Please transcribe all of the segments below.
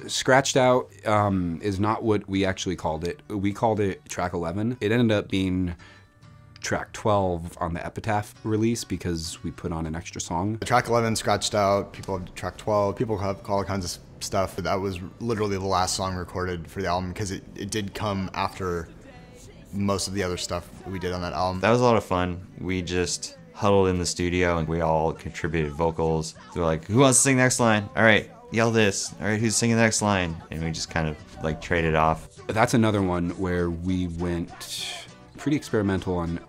Scratched Out is not what we actually called it. We called it track 11. It ended up being track 12 on the Epitaph release because we put on an extra song. Track 11, Scratched Out, people have track 12, people have all kinds of stuff. That was literally the last song recorded for the album because it did come after most of the other stuff we did on that album. That was a lot of fun. We just huddled in the studio and we all contributed vocals. We were like, who wants to sing the next line? All right, yell this. All right, who's singing the next line? And we just kind of like traded off. That's another one where we went pretty experimental on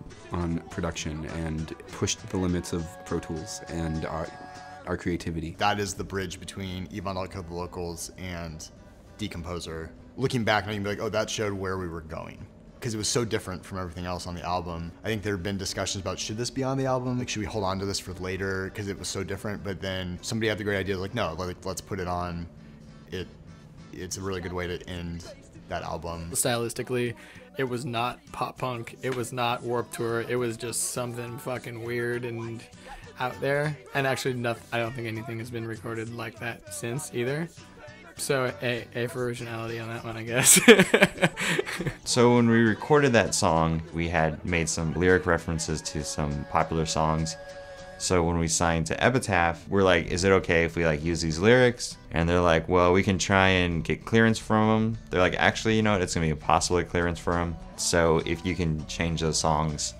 production and pushed the limits of Pro Tools and our creativity. That is the bridge between EVDKTL Locals and Decomposer. Looking back, now you can be like, oh, that showed where we were going. Because it was so different from everything else on the album. I think there have been discussions about, should this be on the album? Like, should we hold on to this for later? Because it was so different. But then somebody had the great idea, like, no, let's put it on. It's a really good way to end that album. Stylistically, it was not pop punk, it was not Warped Tour, it was just something fucking weird and out there. And actually, I don't think anything has been recorded like that since either. So A for originality on that one, I guess. So when we recorded that song, we had made some lyric references to some popular songs. So when we signed to Epitaph, we're like, is it okay if we like use these lyrics? And they're like, well, we can try and get clearance from them. They're like, actually, you know what? It's gonna be impossible to get clearance from them. So if you can change those songs,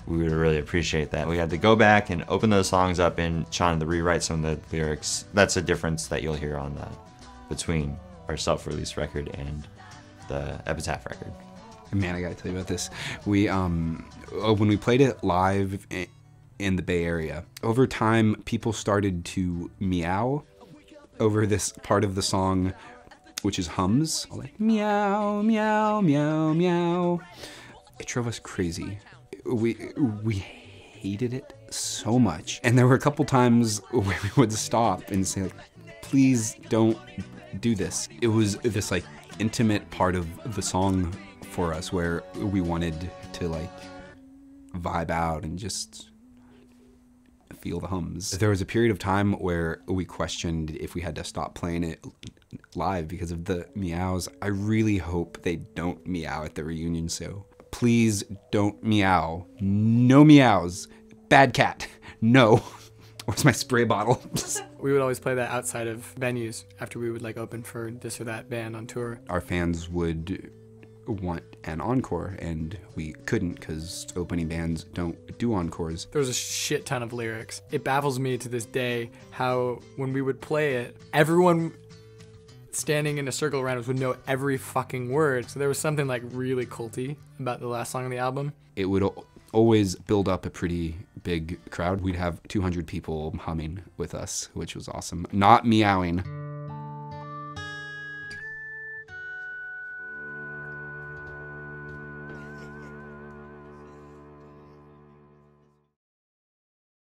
we would really appreciate that. We had to go back and open those songs up and trying to rewrite some of the lyrics. That's a difference that you'll hear on that between our self-release record and the Epitaph record. Man, I gotta tell you about this. We when we played it live in the Bay Area, over time people started to meow over this part of the song, which is hums, like meow, meow, meow, meow. It drove us crazy. We hated it so much, and there were a couple times where we would stop and say, like, please don't do this. It was this like intimate part of the song for us where we wanted to like vibe out and just feel the hums. There was a period of time where we questioned if we had to stop playing it live because of the meows. I really hope they don't meow at the reunion show. Please don't meow. No meows. Bad cat. No. Where's my spray bottle? We would always play that outside of venues after we would like open for this or that band on tour. Our fans would want an encore, and we couldn't because opening bands don't do encores. There was a shit ton of lyrics. It baffles me to this day how when we would play it, everyone standing in a circle around us would know every fucking word. So there was something like really culty about the last song on the album. It would always build up a pretty big crowd. We'd have 200 people humming with us, which was awesome. Not meowing.